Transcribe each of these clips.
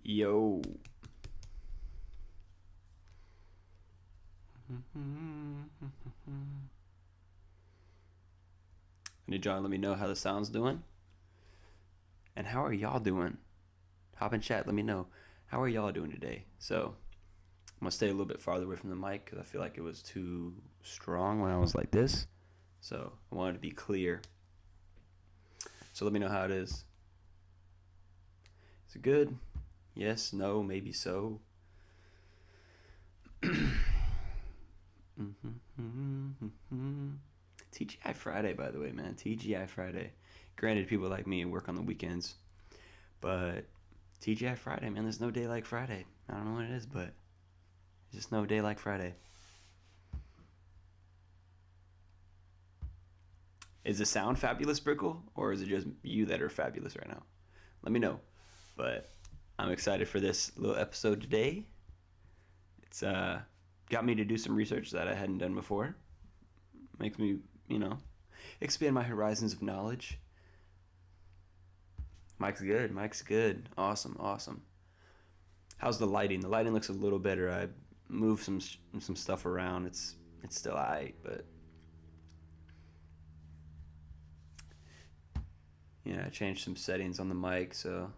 Yo. I need y'all to let me know how the sound's doing. And how are y'all doing? Hop in chat, let me know. How are y'all doing today? So, I'm going to stay a little bit farther away from the mic because I feel like it was too strong when I was like this. So, I wanted to be clear. So, let me know how it is. Is it good? Yes, no, maybe so. TGI Friday, by the way, man. TGI Friday. Granted, people like me work on the weekends, but TGI Friday, man. There's no day like Friday. I don't know what it is, but there's just no day like Friday. Is the sound fabulous, Brickle, or is it just you that are fabulous right now? Let me know. But I'm excited for this little episode today. It's got me to do some research that I hadn't done before. Makes me, expand my horizons of knowledge. Mike's good. Awesome. How's the lighting? The lighting looks a little better. I moved some stuff around. It's still alright, but I changed some settings on the mic, so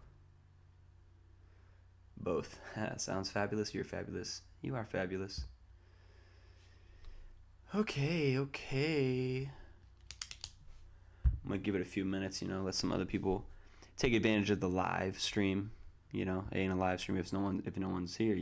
both. Sounds fabulous. You're fabulous. You are fabulous. Okay. I'm gonna give it a few minutes, let some other people take advantage of the live stream. It ain't a live stream if no one's here,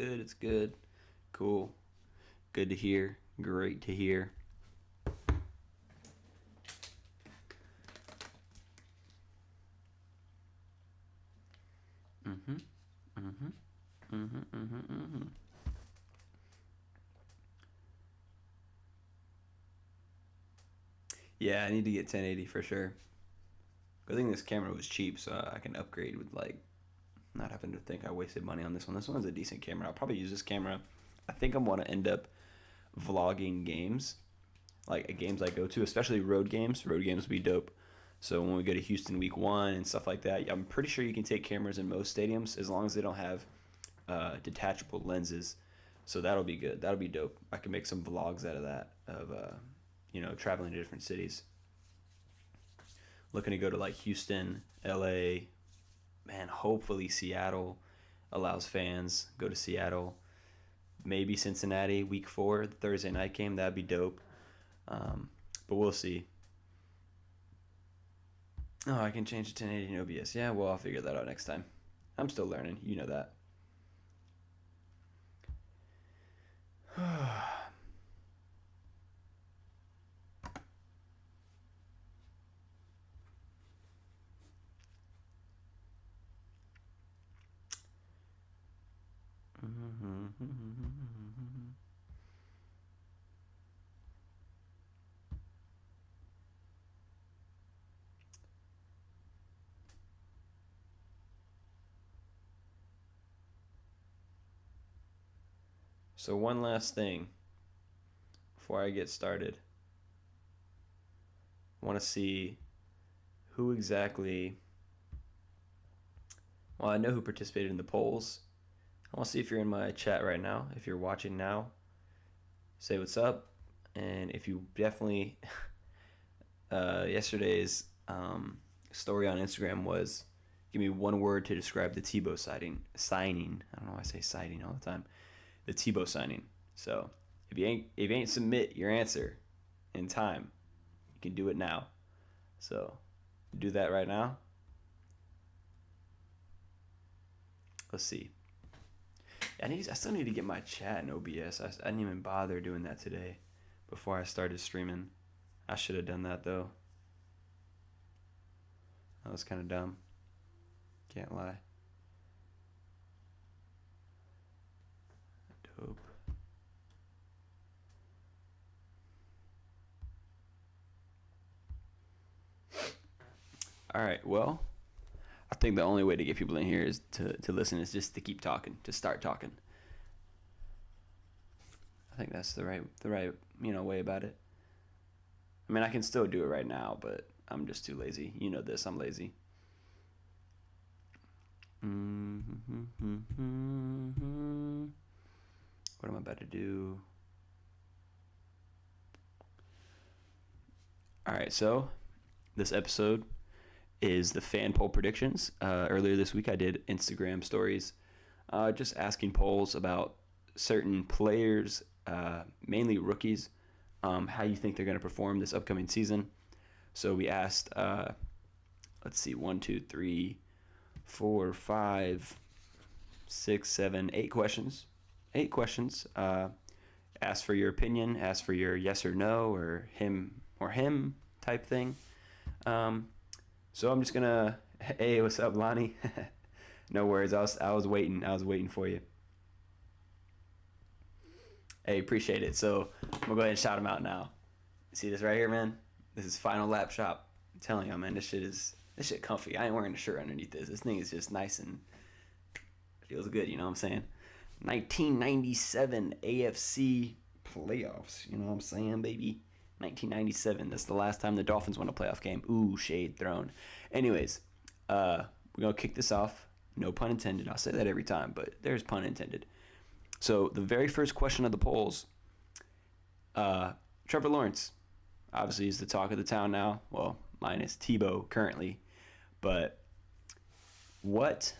It's good. Cool. Good to hear. Great to hear. Yeah, I need to get 1080 for sure. Good thing this camera was cheap, so I can upgrade with not having to think I wasted money on this one. This one's a decent camera. I'll probably use this camera. I think I'm gonna end up vlogging games, like games I go to, especially road games. Road games would be dope. So when we go to Houston week 1 and stuff like that, I'm pretty sure you can take cameras in most stadiums as long as they don't have detachable lenses. So that'll be good. That'll be dope. I can make some vlogs out of that, of traveling to different cities. Looking to go to like Houston, LA, man, hopefully Seattle allows fans. Go to Seattle. Maybe Cincinnati week 4, the Thursday night game. That'd be dope. But we'll see. Oh, I can change to 1080 in OBS. Yeah, well, I'll figure that out next time. I'm still learning. You know that. So one last thing before I get started. I want to see who exactly... Well, I know who participated in the polls. I want to see if you're in my chat right now. If you're watching now, say what's up. And if you definitely... yesterday's story on Instagram was, give me one word to describe the Tebow signing. I don't know why I say sighting all the time. The Tebow signing. So if you ain't submit your answer in time, you can do it now. So do that right now. Let's see. I still need to get my chat in OBS. I didn't even bother doing that today before I started streaming. I should have done that though. That was kind of dumb. Can't lie. Dope. All right. Well, I think the only way to get people in here is to listen is just to keep talking, to start talking. I think that's the right way about it. I mean, I can still do it right now, but I'm just too lazy. You know this. I'm lazy. What am I about to do? All right, so this episode is the fan poll predictions. Earlier this week, I did Instagram stories, just asking polls about certain players, mainly rookies, how you think they're going to perform this upcoming season. So we asked, let's see, 1, 2, 3, 4, 5, 6, 7, 8 questions. 8 questions. Ask for your opinion, ask for your yes or no, or him type thing. So I'm just gonna. Hey, what's up, Lonnie? No worries. I was waiting for you. Hey, appreciate it. So I'm gonna go ahead and shout him out now. See this right here, man? This is Final Lap Shop. I'm telling you, man, this shit comfy. I ain't wearing a shirt underneath this. This thing is just nice and feels good. You know what I'm saying? 1997 AFC playoffs. You know what I'm saying, baby? 1997. That's the last time the Dolphins won a playoff game. Ooh, shade thrown. Anyways, we're going to kick this off. No pun intended. I'll say that every time, but there's pun intended. So the very first question of the polls, Trevor Lawrence, obviously is the talk of the town now. Well, minus Tebow currently. But what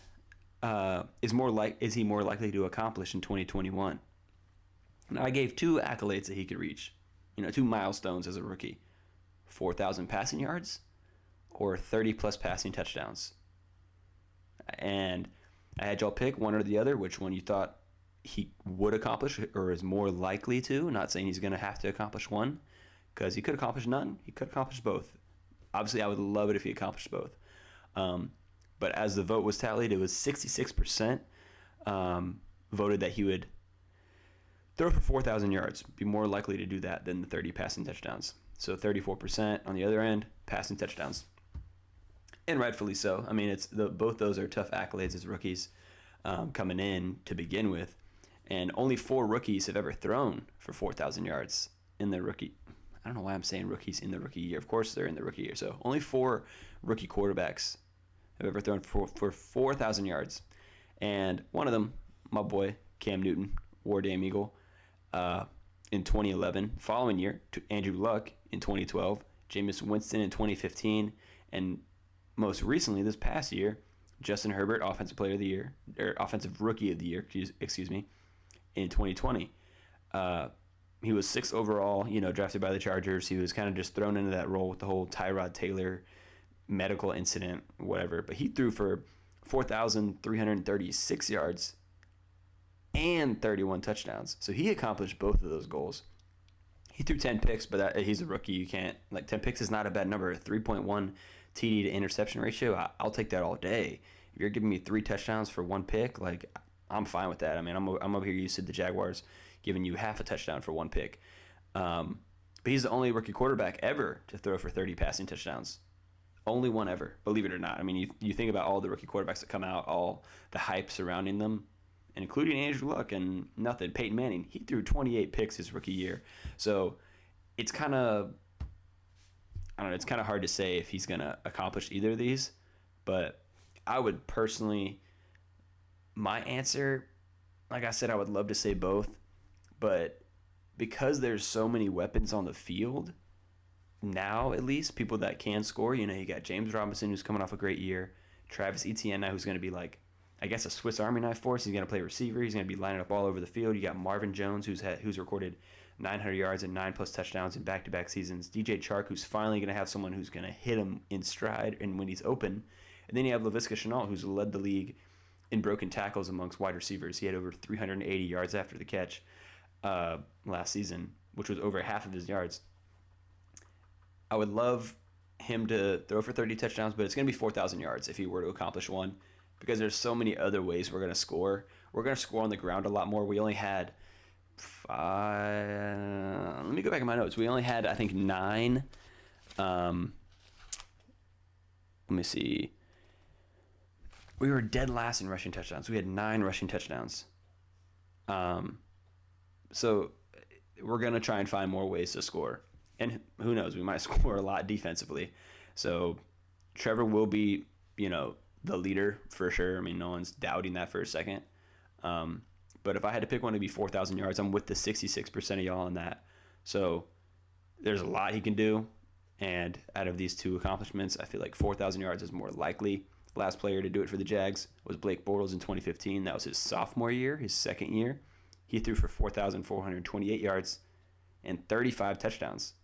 is he more likely to accomplish in 2021? Now, I gave 2 accolades that he could reach. 2 milestones as a rookie. 4,000 passing yards or 30-plus passing touchdowns. And I had y'all pick one or the other, which one you thought he would accomplish or is more likely to. Not saying he's going to have to accomplish one, because he could accomplish none. He could accomplish both. Obviously, I would love it if he accomplished both. But as the vote was tallied, it was 66% voted that he would throw for 4,000 yards, be more likely to do that than the 30 passing touchdowns. So 34% on the other end, passing touchdowns. And rightfully so. I mean, both those are tough accolades as rookies coming in to begin with. And only 4 rookies have ever thrown for 4,000 yards in their rookie. I don't know why I'm saying rookies in the rookie year. Of course, they're in the rookie year. So only 4 rookie quarterbacks have ever thrown for 4,000 yards. And one of them, my boy, Cam Newton, War Damn Eagle, in 2011. Following year, Andrew Luck in 2012, Jameis Winston in 2015, and most recently this past year, Justin Herbert, Offensive Player of the Year, or Offensive Rookie of the Year, excuse me, in 2020. He was 6th overall, drafted by the Chargers. He was kind of just thrown into that role with the whole Tyrod Taylor medical incident, whatever. But he threw for 4,336 yards and 31 touchdowns. So he accomplished both of those goals. He threw 10 picks, but he's a rookie. You can't, 10 picks is not a bad number. 3.1 TD to interception ratio, I'll take that all day. If you're giving me 3 touchdowns for 1 pick, I'm fine with that. I mean, I'm over here used to the Jaguars giving you half a touchdown for 1 pick. But he's the only rookie quarterback ever to throw for 30 passing touchdowns. Only one ever, believe it or not. I mean, you think about all the rookie quarterbacks that come out, all the hype surrounding them, and including Andrew Luck and nothing. Peyton Manning, he threw 28 picks his rookie year. So it's kind of, it's kind of hard to say if he's going to accomplish either of these. But I would personally, my answer, like I said, I would love to say both. But because there's so many weapons on the field, now at least, people that can score, you got James Robinson, who's coming off a great year. Travis Etienne, who's going to be a Swiss Army knife for us. He's going to play receiver. He's going to be lining up all over the field. You got Marvin Jones, who's recorded 900 yards and 9+ touchdowns in back-to-back seasons. DJ Chark, who's finally going to have someone who's going to hit him in stride and when he's open. And then you have Laviska Shenault, who's led the league in broken tackles amongst wide receivers. He had over 380 yards after the catch last season, which was over half of his yards. I would love him to throw for 30 touchdowns, but it's going to be 4,000 yards if he were to accomplish one, because there's so many other ways we're going to score. We're going to score on the ground a lot more. We only had 5. Let me go back in my notes. We only had, I think, 9. let me see. We were dead last in rushing touchdowns. We had 9 rushing touchdowns. So we're going to try and find more ways to score. And who knows, we might score a lot defensively. So Trevor will be, the leader for sure. I mean, no one's doubting that for a second. But if I had to pick one to be 4,000 yards, I'm with the 66% of y'all on that. So there's a lot he can do. And out of these 2 accomplishments, I feel like 4,000 yards is more likely. The last player to do it for the Jags was Blake Bortles in 2015. That was his sophomore year, his second year. He threw for 4,428 yards and 35 touchdowns.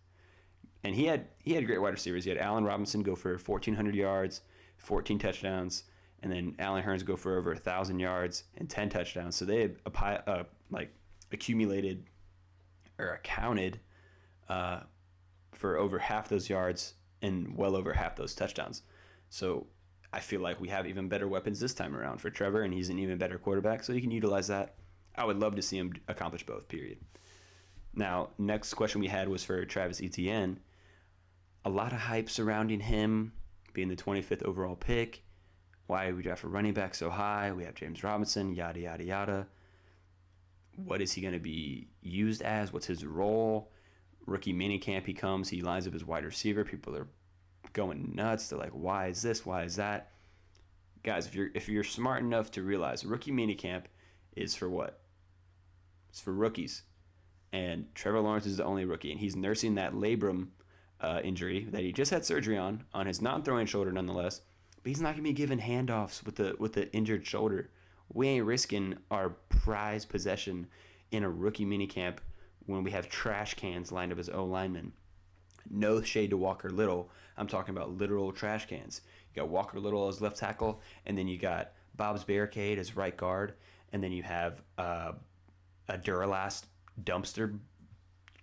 And he had great wide receivers. He had Allen Robinson go for 1,400 yards, 14 touchdowns, and then Allen Hurns go for over 1,000 yards and 10 touchdowns. So they had accumulated or accounted for over half those yards and well over half those touchdowns. So I feel like we have even better weapons this time around for Trevor, and he's an even better quarterback, so he can utilize that. I would love to see him accomplish both, period. Now, next question we had was for Travis Etienne. A lot of hype surrounding him being the 25th overall pick. Why did we draft a running back so high? We have James Robinson, yada, yada, yada. What is he going to be used as? What's his role? Rookie minicamp, he comes, he lines up as wide receiver. People are going nuts. They're like, why is this? Why is that? Guys, if you're smart enough to realize rookie minicamp is for what? It's for rookies. And Trevor Lawrence is the only rookie, and he's nursing that labrum injury that he just had surgery on his non-throwing shoulder nonetheless. But he's not going to be given handoffs with the injured shoulder. We ain't risking our prized possession in a rookie minicamp when we have trash cans lined up as O-linemen. No shade to Walker Little. I'm talking about literal trash cans. You got Walker Little as left tackle, and then you got Bob's Barricade as right guard, and then you have a Duralast dumpster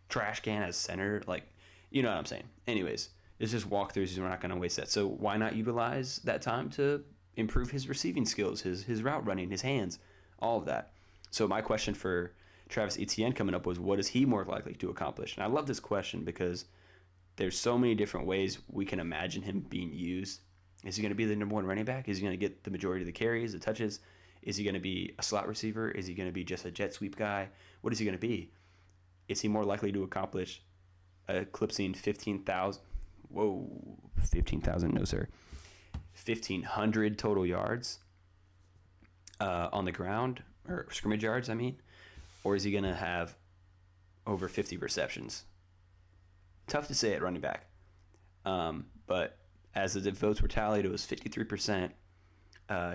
trash can as center. Like, you know what I'm saying. Anyways, it's just walkthroughs. We're not going to waste that. So why not utilize that time to improve his receiving skills, his route running, his hands, all of that. So my question for Travis Etienne coming up was, what is he more likely to accomplish? And I love this question because there's so many different ways we can imagine him being used. Is he going to be the number 1 running back? Is he going to get the majority of the carries, the touches? Is he going to be a slot receiver? Is he going to be just a jet sweep guy? What is he going to be? Is he more likely to accomplish eclipsing 15,000? Whoa, 15,000, no sir. 1,500 total yards on the ground, or scrimmage yards, I mean? Or is he going to have over 50 receptions? Tough to say at running back. But as the votes were tallied, it was 53%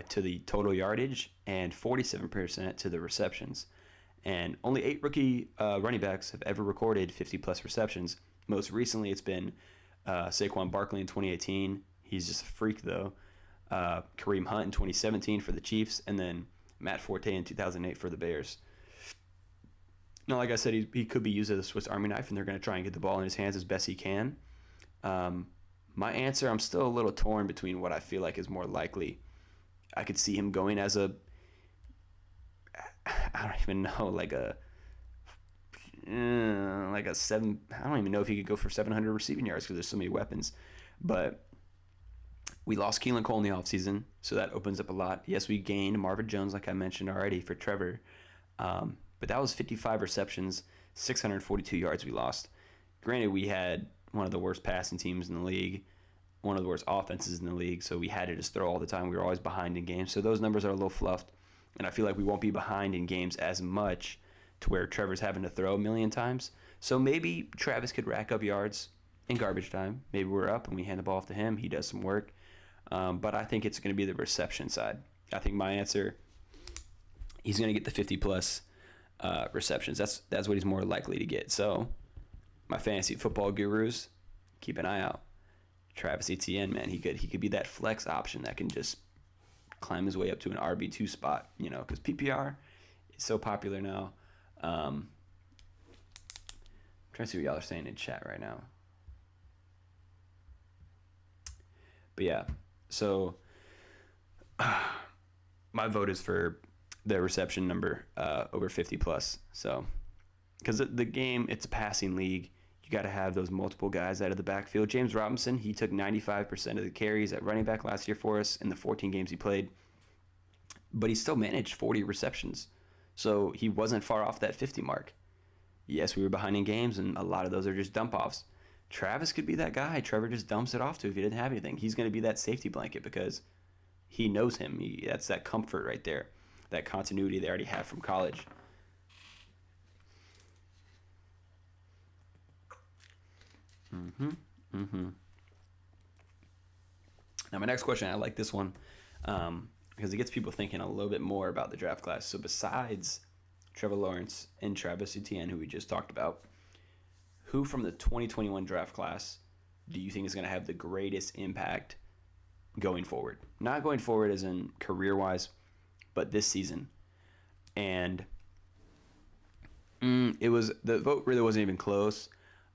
to the total yardage and 47% to the receptions. And only 8 rookie running backs have ever recorded 50-plus receptions. Most recently, it's been Saquon Barkley in 2018. He's just a freak, though. Kareem Hunt in 2017 for the Chiefs, and then Matt Forte in 2008 for the Bears. Now, like I said, he could be used as a Swiss Army knife, and they're going to try and get the ball in his hands as best he can. My answer, I'm still a little torn between what I feel like is more likely. I could see him going as I don't even know, like a 7. I don't even know if he could go for 700 receiving yards because there's so many weapons. But we lost Keelan Cole in the offseason, so that opens up a lot. Yes, we gained Marvin Jones, like I mentioned already, for Trevor. But that was 55 receptions, 642 yards we lost. Granted, we had one of the worst passing teams in the league, one of the worst offenses in the league, so we had to just throw all the time. We were always behind in games, so those numbers are a little fluffed. And I feel like we won't be behind in games as much to where Trevor's having to throw a million times. So maybe Travis could rack up yards in garbage time. Maybe we're up and we hand the ball off to him. He does some work. But I think it's going to be the reception side. I think my answer, he's going to get the 50-plus receptions. That's what he's more likely to get. So my fantasy football gurus, keep an eye out. Travis Etienne, man, he could be that flex option that can just climb his way up to an RB2 spot, because PPR is so popular now. I'm trying to see what y'all are saying in chat right now. But yeah, so my vote is for the reception number over 50 plus. So, because the game, it's a passing league, You got to have those multiple guys out of the backfield. James Robinson, he took 95% of the carries at running back last year for us in the 14 games he played, but he still managed 40 receptions. So he wasn't far off that 50 mark. Yes, we were behind in games, and a lot of those are just dump-offs. Travis could be that guy Trevor just dumps it off to if he didn't have anything. He's going to be that safety blanket because he knows him. That's that comfort right there, that continuity they already have from college. Now, my next question, I like this one because it gets people thinking a little bit more about the draft class. So besides Trevor Lawrence and Travis Etienne, who we just talked about, who from the 2021 draft class do you think is going to have the greatest impact going forward? Not going forward as in career-wise, but this season. And the vote really wasn't even close.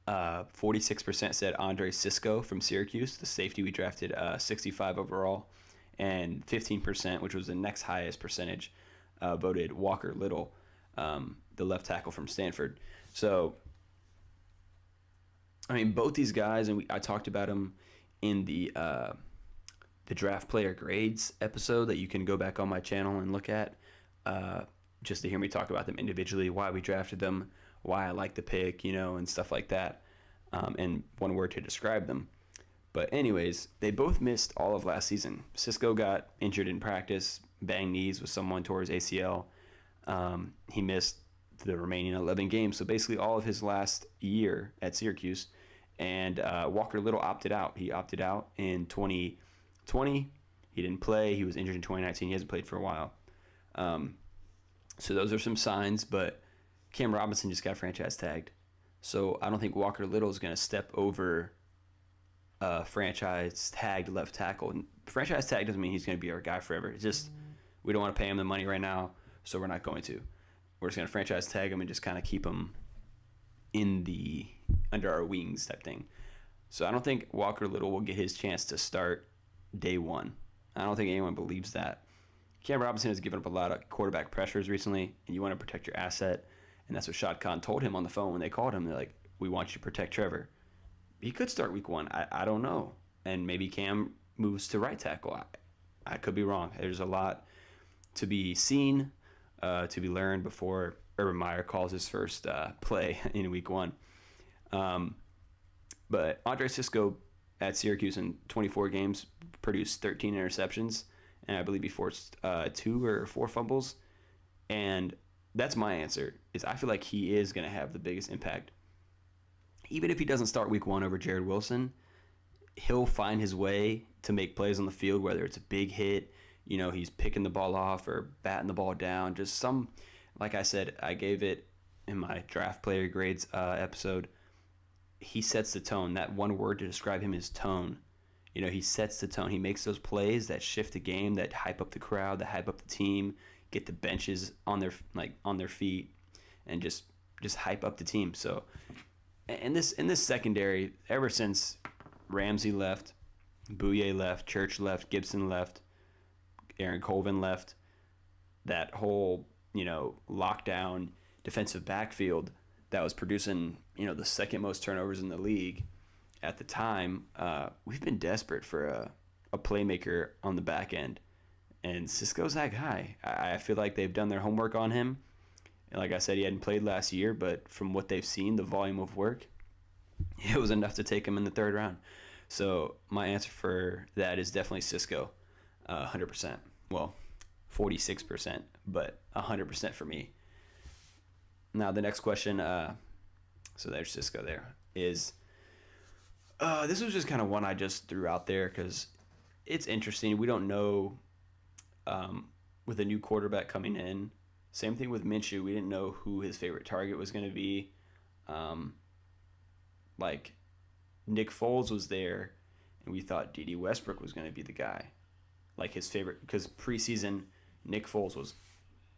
46% said Cisco from Syracuse, the safety we drafted 65 overall, and 15%, which was the next highest percentage, voted Walker Little, the left tackle from Stanford. So, I mean, both these guys, and I talked about them in the draft player grades episode that you can go back on my channel and look at, just to hear me talk about them individually, why we drafted them, why I like the pick, and stuff like that, and one word to describe them. But anyways, they both missed all of last season. Cisco got injured in practice, banged knees with someone tore his ACL. He missed the remaining 11 games, so basically all of his last year at Syracuse. And Walker Little opted out. He opted out in 2020. He didn't play. He was injured in 2019. He hasn't played for a while. So those are some signs, but Cam Robinson just got franchise tagged. So I don't think Walker Little is going to step over franchise tagged left tackle. And franchise tag doesn't mean he's going to be our guy forever. It's just we don't want to pay him the money right now, so we're not going to. We're just going to franchise tag him and just kind of keep him under our wings type thing. So I don't think Walker Little will get his chance to start day one. I don't think anyone believes that. Cam Robinson has given up a lot of quarterback pressures recently, and you want to protect your asset. And that's what Shad Khan told him on the phone when they called him. They're like, we want you to protect Trevor. He could start week one. I don't know. And maybe Cam moves to right tackle. I could be wrong. There's a lot to be seen, to be learned before Urban Meyer calls his first play in week one. But Cisco at Syracuse in 24 games produced 13 interceptions, and I believe he forced 2 or 4 fumbles. And that's my answer, is I feel like he is going to have the biggest impact. Even if he doesn't start week one over Jared Wilson, he'll find his way to make plays on the field, whether it's a big hit, he's picking the ball off or batting the ball down. Just some, like I said, I gave it in my draft player grades episode. He sets the tone. That one word to describe him is tone. He sets the tone. He makes those plays that shift the game, that hype up the crowd, that hype up the team, get the benches on their feet, and just hype up the team. So, in this secondary, ever since Ramsey left, Bouye left, Church left, Gibson left, Aaron Colvin left, that whole lockdown defensive backfield that was producing the second most turnovers in the league at the time, we've been desperate for a playmaker on the back end. And Cisco's that guy. I feel like they've done their homework on him. And like I said, he hadn't played last year, but from what they've seen, the volume of work, it was enough to take him in the 3rd round. So my answer for that is definitely Cisco, 100%. Well, 46%, but 100% for me. Now the next question, so there's Cisco there, is this was just kind of one I just threw out there because it's interesting. We don't know with a new quarterback coming in. Same thing with Minshew. We didn't know who his favorite target was going to be. Like Nick Foles was there, and we thought D.D. Westbrook was going to be the guy, like his favorite, because preseason Nick Foles was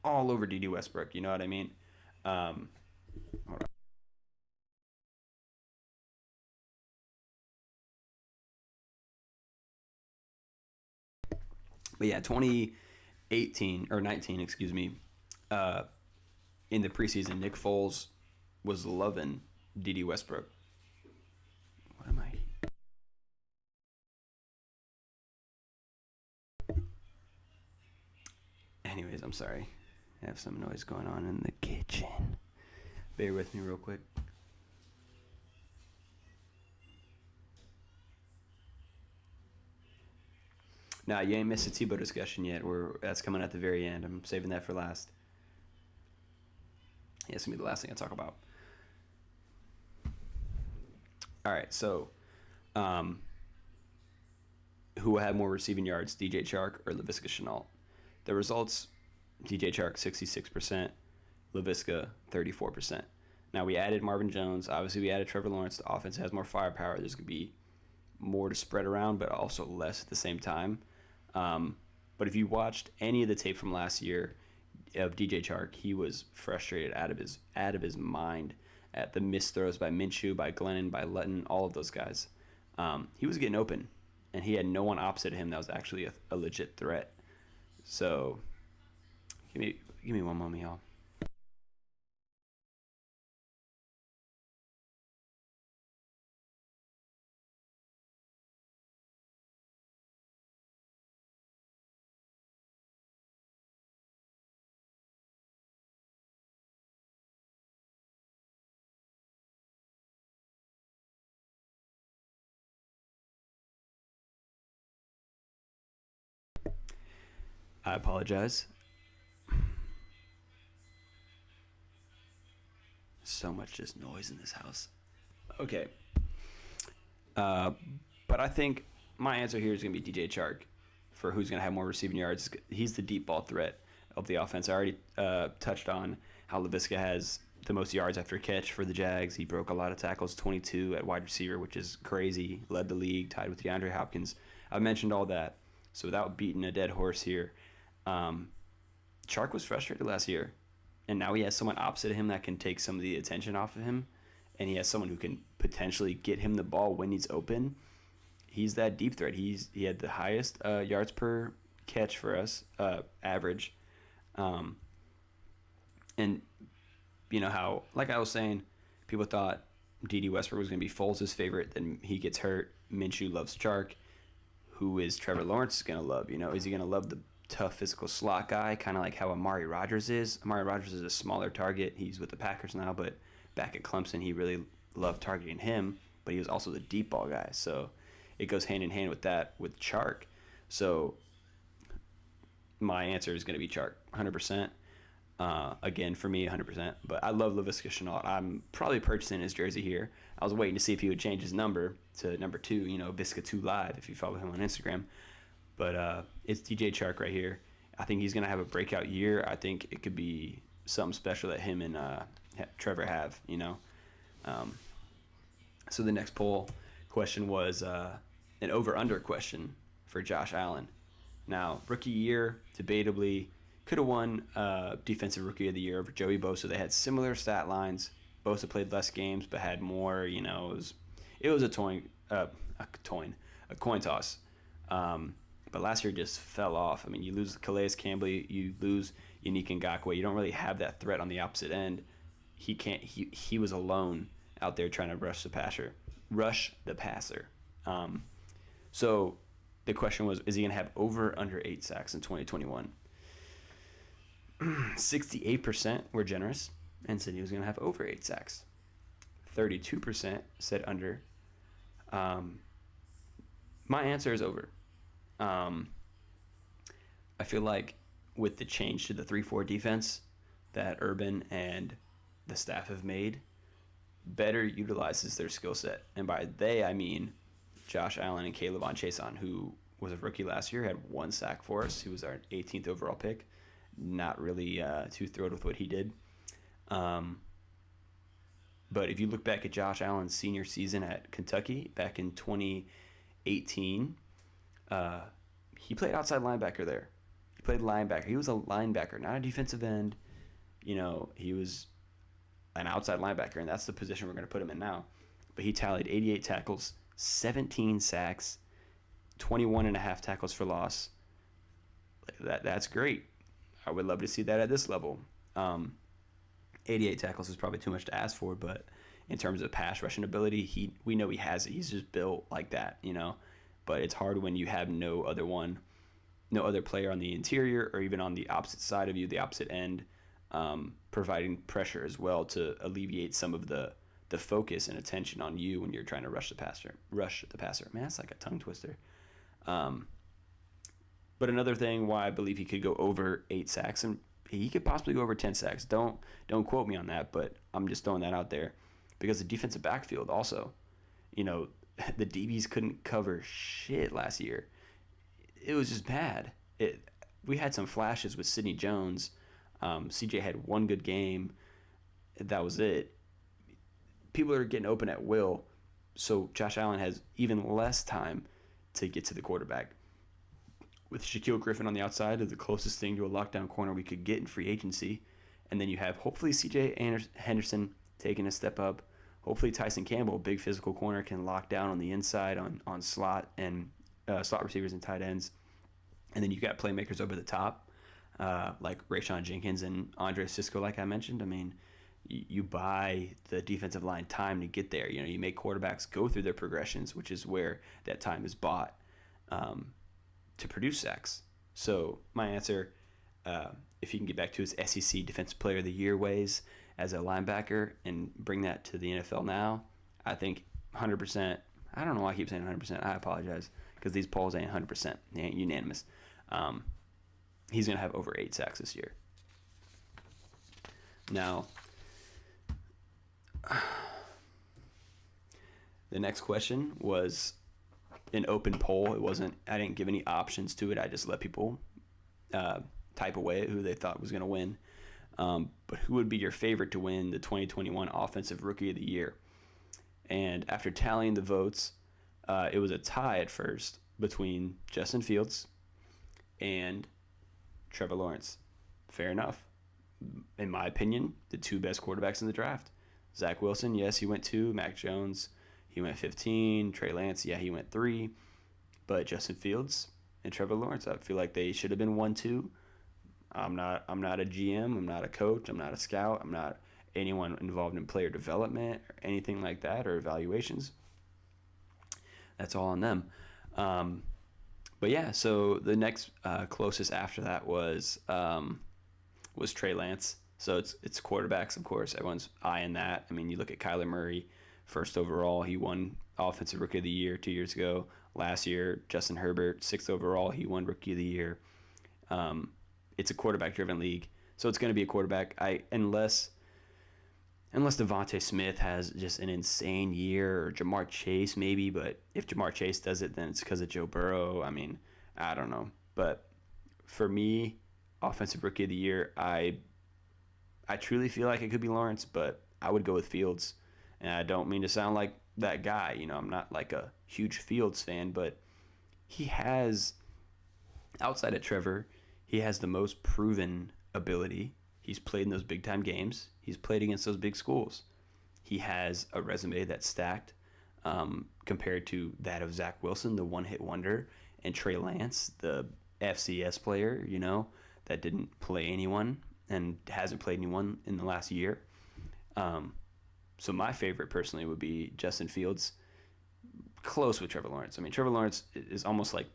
all over D.D. Westbrook. You know what I mean? Hold on. But yeah, 2018 or 19, excuse me. In the preseason, Nick Foles was loving D.D. Westbrook. Anyways, I'm sorry. I have some noise going on in the kitchen. Bear with me real quick. Now, you ain't missed a Tebow discussion yet. That's coming at the very end. I'm saving that for last. Yeah, it's going to be the last thing I talk about. All right, so who will have more receiving yards, DJ Chark or Laviska Shenault? The results, DJ Chark 66%, Laviska 34%. Now, we added Marvin Jones. Obviously, we added Trevor Lawrence. The offense has more firepower. There's going to be more to spread around, but also less at the same time. But if you watched any of the tape from last year of DJ Chark, he was frustrated out of his mind at the missed throws by Minshew, by Glennon, by Lutton, all of those guys. He was getting open, and he had no one opposite him that was actually a legit threat. So, give me one moment, y'all. I apologize. So much just noise in this house. Okay. But I think my answer here is going to be DJ Chark for who's going to have more receiving yards. He's the deep ball threat of the offense. I already touched on how Laviska has the most yards after catch for the Jags. He broke a lot of tackles, 22 at wide receiver, which is crazy. Led the league, tied with DeAndre Hopkins. I mentioned all that. So without beating a dead horse here, Chark was frustrated last year. And now he has someone opposite of him that can take some of the attention off of him. And he has someone who can potentially get him the ball when he's open. He's that deep threat. He had the highest yards per catch for us, average. And you know how, like I was saying, people thought D.D. Westbrook was going to be Foles' favorite. Then he gets hurt. Minshew loves Chark. Who is Trevor Lawrence going to love? You know, is he going to love the tough physical slot guy, kind of like how Amari Rodgers is? Amari Rodgers is a smaller target. He's with the Packers now, but back at Clemson, he really loved targeting him, but he was also the deep ball guy. So it goes hand in hand with that with Chark. So my answer is going to be Chark, 100%. Again, for me, 100%. But I love Laviska Shenault. I'm probably purchasing his jersey here. I was waiting to see if he would change his number to number 2, you know, Visca2 Live, if you follow him on Instagram. But it's DJ Chark right here. I think he's going to have a breakout year. I think it could be something special that him and Trevor have, you know. So the next poll question was an over-under question for Josh Allen. Now, rookie year, debatably, could have won Defensive Rookie of the Year over Joey Bosa. They had similar stat lines. Bosa played less games but had more, you know, it was a coin toss. But last year just fell off. I mean, you lose Calais Campbell, you lose Yannick Ngakoue. You don't really have that threat on the opposite end. He was alone out there trying to rush the passer. So the question was, is he going to have over under 8 sacks in 2021? 68% were generous and said he was going to have over 8 sacks. 32% said under. My answer is over. I feel like with the change to the 3-4 defense that Urban and the staff have made, better utilizes their skill set. And by they, I mean Josh Allen and Caleb Chason, who was a rookie last year, had 1 sack for us. He was our 18th overall pick. Not really too thrilled with what he did. But if you look back at Josh Allen's senior season at Kentucky back in 2018, he played outside linebacker there. He played linebacker. He was a linebacker, not a defensive end. You know, he was an outside linebacker, and that's the position we're going to put him in now. But he tallied 88 tackles, 17 sacks, 21 and a half tackles for loss. That's great. I would love to see that at this level. 88 tackles is probably too much to ask for, but in terms of pass rushing ability, we know he has it. He's just built like that, you know. But it's hard when you have no other one no other player on the interior or even on the opposite side of you, the opposite end, providing pressure as well to alleviate some of the focus and attention on you when you're trying to rush the passer. Man, that's like a tongue twister. But another thing why I believe he could go over 8 sacks, and he could possibly go over 10 sacks. Don't quote me on that, but I'm just throwing that out there because the defensive backfield also, the DBs couldn't cover shit last year. It was just bad. We had some flashes with Sidney Jones. CJ had one good game. That was it. People are getting open at will, so Josh Allen has even less time to get to the quarterback. With Shaquille Griffin on the outside, is the closest thing to a lockdown corner we could get in free agency. And then you have hopefully CJ Henderson taking a step up. Hopefully Tyson Campbell, big physical corner, can lock down on the inside on slot and slot receivers and tight ends. And then you got playmakers over the top, like Rayshon Jenkins and Andre Cisco, like I mentioned. I mean, you buy the defensive line time to get there. You make quarterbacks go through their progressions, which is where that time is bought to produce sacks. So my answer, if he can get back to his SEC Defensive Player of the Year ways as a linebacker and bring that to the NFL now, I think 100%. I don't know why I keep saying 100%. I apologize because these polls ain't 100%. They ain't unanimous. He's going to have over 8 sacks this year. Now, the next question was an open poll. I didn't give any options to it. I just let people type away who they thought was going to win. But who would be your favorite to win the 2021 Offensive Rookie of the Year? And after tallying the votes, it was a tie at first between Justin Fields and Trevor Lawrence. Fair enough. In my opinion, the 2 best quarterbacks in the draft. Zach Wilson, yes, he went 2. Mac Jones, he went 15. Trey Lance, yeah, he went 3. But Justin Fields and Trevor Lawrence, I feel like they should have been 1, 2. I'm not a GM. I'm not a coach. I'm not a scout. I'm not anyone involved in player development or anything like that or evaluations. That's all on them. But yeah, so the next closest after that was Trey Lance. So it's quarterbacks, of course. Everyone's eyeing that. I mean, you look at Kyler Murray, first overall. He won Offensive Rookie of the Year 2 years ago. Last year, Justin Herbert, 6th overall. He won Rookie of the Year. It's a quarterback-driven league, so it's going to be a quarterback. Unless Devontae Smith has just an insane year, or Jamar Chase maybe, but if Jamar Chase does it, then it's because of Joe Burrow. I mean, I don't know. But for me, Offensive Rookie of the Year, I truly feel like it could be Lawrence, but I would go with Fields. And I don't mean to sound like that guy. I'm not like a huge Fields fan, but he has, outside of Trevor, he has the most proven ability. He's played in those big-time games. He's played against those big schools. He has a resume that's stacked compared to that of Zach Wilson, the one-hit wonder, and Trey Lance, the FCS player, that didn't play anyone and hasn't played anyone in the last year. So my favorite personally would be Justin Fields, close with Trevor Lawrence. I mean, Trevor Lawrence is almost like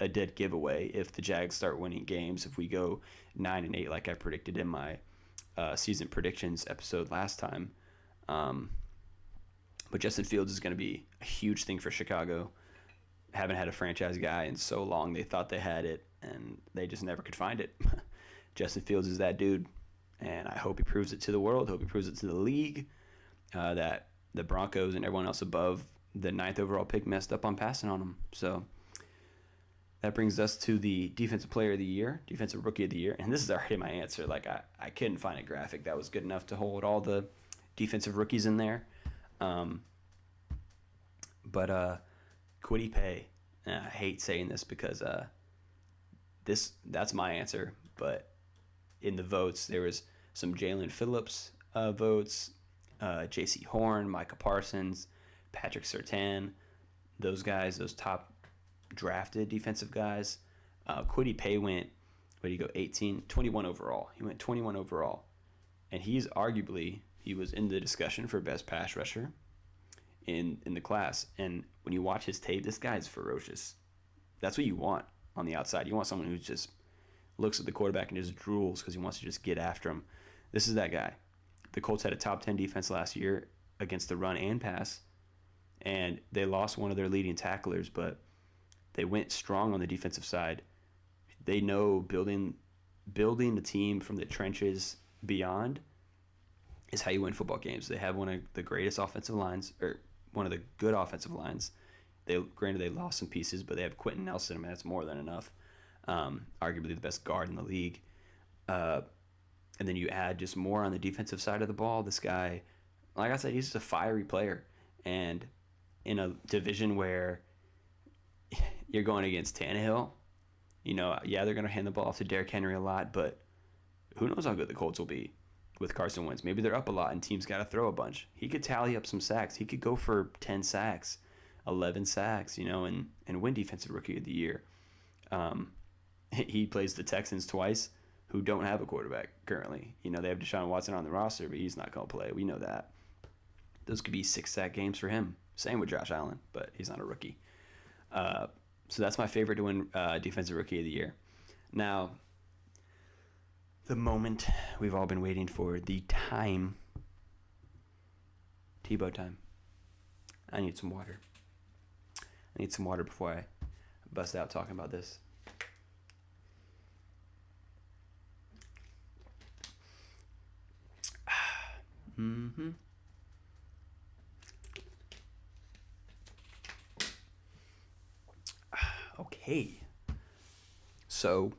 a dead giveaway if the Jags start winning games. If we go 9-8 like I predicted in my season predictions episode last time. But Justin Fields is going to be a huge thing for Chicago. Haven't had a franchise guy in so long. They thought they had it, and they just never could find it. Justin Fields is that dude, and I hope he proves it to the world. Hope he proves it to the league that the Broncos and everyone else above the 9th overall pick messed up on passing on him. So that brings us to the Defensive Player of the Year, Defensive Rookie of the Year. And this is already my answer. Like, I couldn't find a graphic that was good enough to hold all the defensive rookies in there. But Kwity Paye, I hate saying this because that's my answer. But in the votes, there was some Jalen Phillips votes, J.C. Horn, Micah Parsons, Patrick Surtain, those guys, those top drafted defensive guys. Kwity Paye went, 21 overall. He went 21 overall. And he was in the discussion for best pass rusher in the class. And when you watch his tape, this guy is ferocious. That's what you want. on the outside. You want someone who just looks at the quarterback and just drools because he wants to just get after him. This is that guy. The Colts had a top 10 defense last year against the run and pass, and they lost one of their leading tacklers, but they went strong on the defensive side. They know building the team from the trenches beyond is how you win football games. They have one of the greatest offensive lines, or one of the good offensive lines. Granted, they lost some pieces, but they have Quentin Nelson. I mean, that's more than enough. Arguably the best guard in the league. And then you add just more on the defensive side of the ball. This guy, like I said, he's just a fiery player. And in a division where you're going against Tannehill, they're going to hand the ball off to Derrick Henry a lot, but who knows how good the Colts will be with Carson Wentz. Maybe they're up a lot and teams got to throw a bunch. He could tally up some sacks. He could go for 10 sacks, 11 sacks, and win Defensive Rookie of the Year. He plays the Texans twice, who don't have a quarterback currently. They have Deshaun Watson on the roster, but he's not going to play. We know that. Those could be 6-sack games for him. Same with Josh Allen, but he's not a rookie. So that's my favorite to win Defensive Rookie of the Year. Now, the moment we've all been waiting for, the time. Tebow time. I need some water. I need some water before I bust out talking about this. Mm-hmm. Okay. So,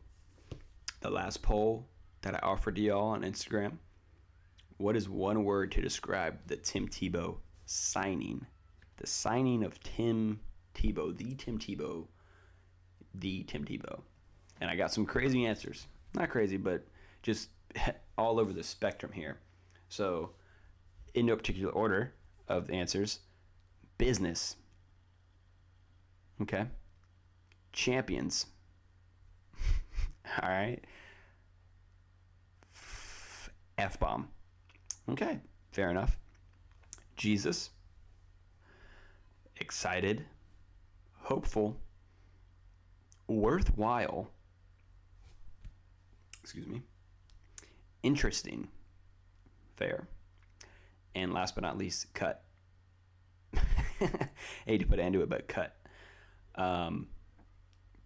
the last poll that I offered to y'all on Instagram. What is one word to describe the Tim Tebow signing? The signing of Tim Tebow. The Tim Tebow. The Tim Tebow. And I got some crazy answers. Not crazy, but just all over the spectrum here. So, in no particular order of the answers. Business. Okay. Champions. All right. F-bomb. Okay. Fair enough. Jesus. Excited. Hopeful. Worthwhile. Excuse me. Interesting. Fair. And last but not least, cut. I hate to put an end to it, but cut.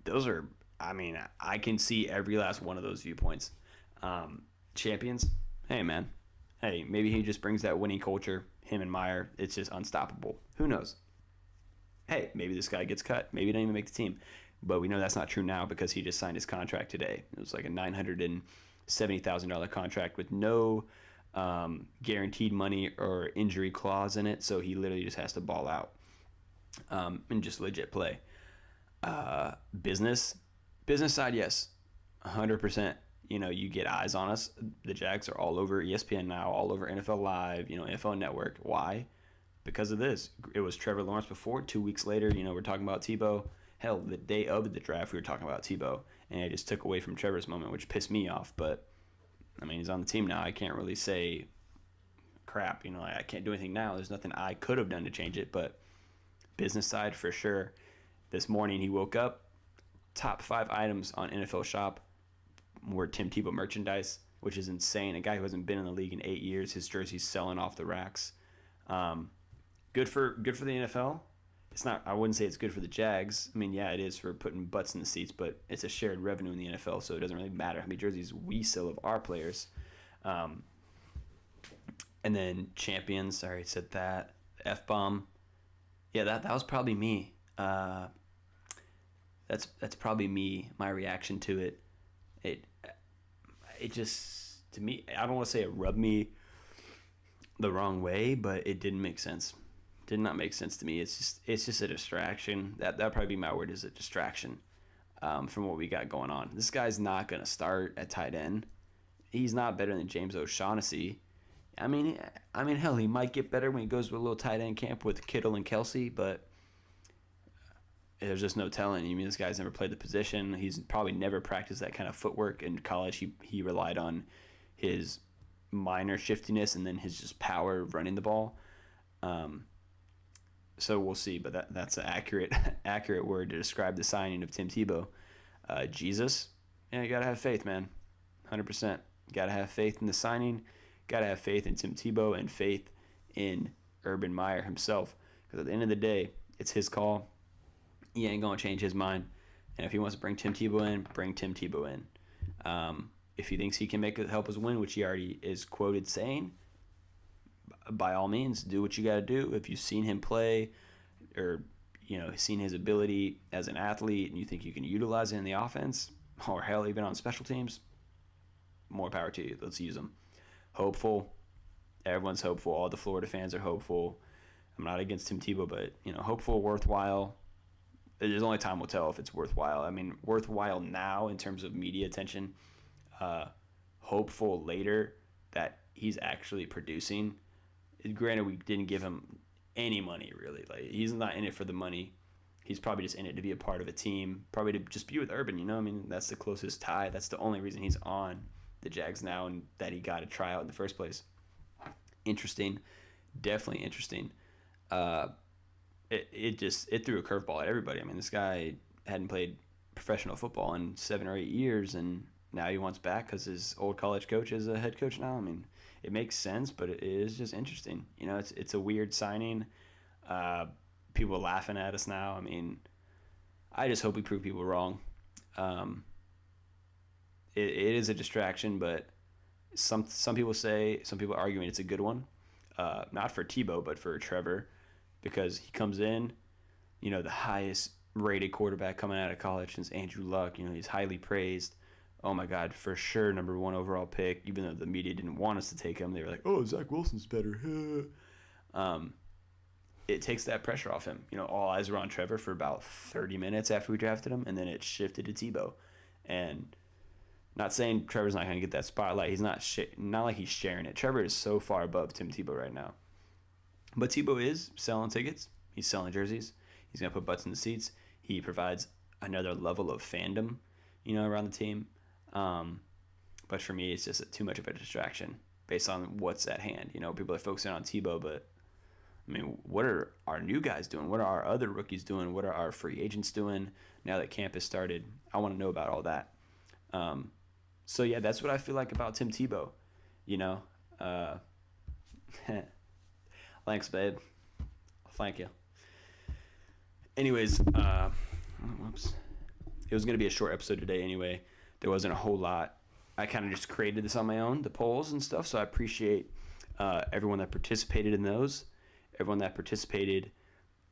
Those are, I can see every last one of those viewpoints. Champions, hey, man. Hey, maybe he just brings that winning culture. Him and Meyer, it's just unstoppable. Who knows? Hey, maybe this guy gets cut. Maybe he didn't even make the team. But we know that's not true now because he just signed his contract today. It was like a $970,000 contract with no guaranteed money or injury clause in it. So he literally just has to ball out and just legit play. Business side, yes, 100%. You get eyes on us. The Jags are all over ESPN now, all over NFL Live, NFL Network. Why? Because of this. It was Trevor Lawrence before. 2 weeks later, we're talking about Tebow. Hell, the day of the draft, we were talking about Tebow, and it just took away from Trevor's moment, which pissed me off. But he's on the team now. I can't really say crap. I can't do anything now. There's nothing I could have done to change it. But business side, for sure. This morning he woke up, top 5 items on NFL Shop were Tim Tebow merchandise, which is insane. A guy who hasn't been in the league in 8 years, his jersey's selling off the racks. Good for the NFL. It's not. I wouldn't say it's good for the Jags. Yeah, it is for putting butts in the seats, but it's a shared revenue in the NFL, so it doesn't really matter how many jerseys we sell of our players. And then champions. I already said that. F-bomb. Yeah, that was probably me. That's probably me. My reaction to it. It just, to me, I don't want to say it rubbed me the wrong way, but it didn't make sense. Did not make sense to me. It's just a distraction. That'd probably be my word, is a distraction from what we got going on. This guy's not gonna start at tight end. He's not better than James O'Shaughnessy. Hell, he might get better when he goes to a little tight end camp with Kittle and Kelsey, but there's just no telling. This guy's never played the position. He's probably never practiced that kind of footwork. In college, he relied on his minor shiftiness and then his just power of running the ball. So we'll see, but that's an accurate word to describe the signing of Tim Tebow. Jesus, yeah, you got to have faith, man. 100%. Got to have faith in the signing. Got to have faith in Tim Tebow and faith in Urban Meyer himself. Because at the end of the day, it's his call. He ain't going to change his mind. And if he wants to bring Tim Tebow in, bring Tim Tebow in. If he thinks he can help us win, which he already is quoted saying, by all means, do what you got to do. If you've seen him play or seen his ability as an athlete and you think you can utilize it in the offense or hell, even on special teams, more power to you. Let's use him. Hopeful. Everyone's hopeful. All the Florida fans are hopeful. I'm not against Tim Tebow, but, hopeful, worthwhile. There's only time will tell if it's worthwhile. I mean, worthwhile now in terms of media attention. Hopeful later that he's actually producing. Granted, we didn't give him any money, really. Like, he's not in it for the money. He's probably just in it to be a part of a team, probably to just be with Urban, I mean, that's the closest tie. That's the only reason he's on the Jags now and that he got a tryout in the first place. Interesting. Definitely interesting. It threw a curveball at everybody. I mean, this guy hadn't played professional football in 7 or 8 years, and now he wants back because his old college coach is a head coach now. I mean, it makes sense, but it is just interesting. It's a weird signing. People are laughing at us now. I mean, I just hope we prove people wrong. It is a distraction, but some people are arguing it's a good one. Not for Tebow, but for Trevor, because he comes in, the highest rated quarterback coming out of college since Andrew Luck. He's highly praised. Oh my God, for sure, number 1 overall pick. Even though the media didn't want us to take him, they were like, "Oh, Zach Wilson's better." It takes that pressure off him. All eyes were on Trevor for about 30 minutes after we drafted him, and then it shifted to Tebow. And not saying Trevor's not going to get that spotlight. He's not like he's sharing it. Trevor is so far above Tim Tebow right now. But Tebow is selling tickets. He's selling jerseys. He's going to put butts in the seats. He provides another level of fandom, around the team. But for me, it's just too much of a distraction based on what's at hand. People are focusing on Tebow, but I mean, what are our new guys doing? What are our other rookies doing? What are our free agents doing now that camp has started? I want to know about all that. So yeah, that's what I feel like about Tim Tebow. Thanks, babe. Thank you. Anyways, whoops. It was going to be a short episode today anyway. There wasn't a whole lot. I kind of just created this on my own, the polls and stuff, so I appreciate everyone that participated in those, everyone that participated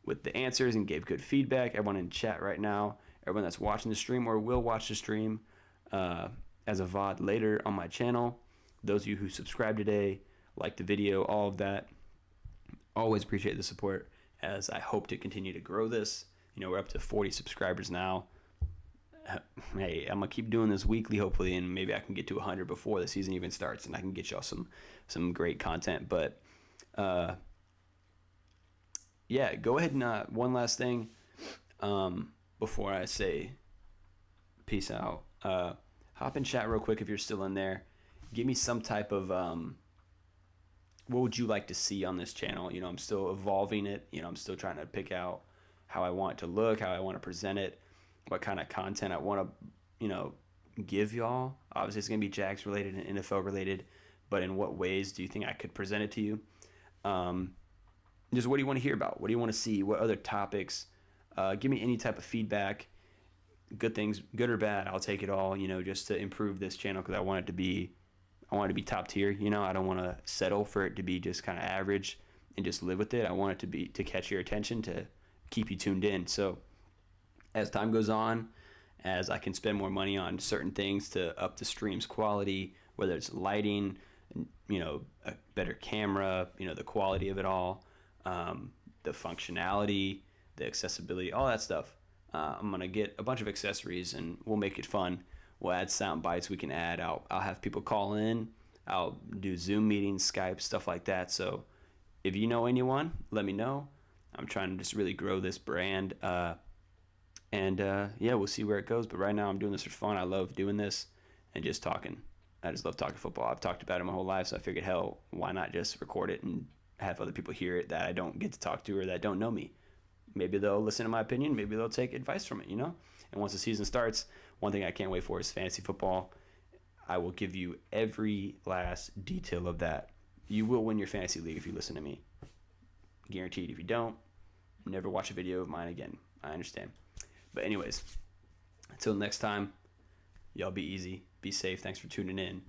with the answers and gave good feedback, everyone in chat right now, everyone that's watching the stream or will watch the stream as a VOD later on my channel, those of you who subscribed today, liked the video, all of that. Always appreciate the support as I hope to continue to grow this. We're up to 40 subscribers now. Hey, I'm going to keep doing this weekly, hopefully, and maybe I can get to 100 before the season even starts, and I can get y'all some great content. But, yeah, go ahead and one last thing before I say peace out. Hop in chat real quick if you're still in there. Give me some type of what would you like to see on this channel? I'm still evolving it. I'm still trying to pick out how I want it to look, how I want to present it, what kind of content I want to, give y'all. Obviously, it's going to be Jags related and NFL related, but in what ways do you think I could present it to you? Just what do you want to hear about? What do you want to see? What other topics? Give me any type of feedback. Good things, good or bad, I'll take it all, just to improve this channel because I want it to be top tier. I don't want to settle for it to be just kind of average and just live with it. I want it to catch your attention, to keep you tuned in. So as time goes on, as I can spend more money on certain things to up the stream's quality, whether it's lighting, a better camera, the quality of it all, the functionality, the accessibility, all that stuff. I'm going to get a bunch of accessories and we'll make it fun. We'll add sound bites we can add. I'll have people call in. I'll do Zoom meetings, Skype, stuff like that. So if you know anyone, let me know. I'm trying to just really grow this brand. Yeah, we'll see where it goes. But right now I'm doing this for fun. I love doing this and just talking. I just love talking football. I've talked about it my whole life, so I figured, hell, why not just record it and have other people hear it that I don't get to talk to or that don't know me. maybe they'll listen to my opinion. Maybe they'll take advice from it, And once the season starts, one thing I can't wait for is fantasy football. I will give you every last detail of that. You will win your fantasy league if you listen to me. Guaranteed. If you don't, never watch a video of mine again. I understand. But anyways, until next time, y'all be easy. Be safe. Thanks for tuning in.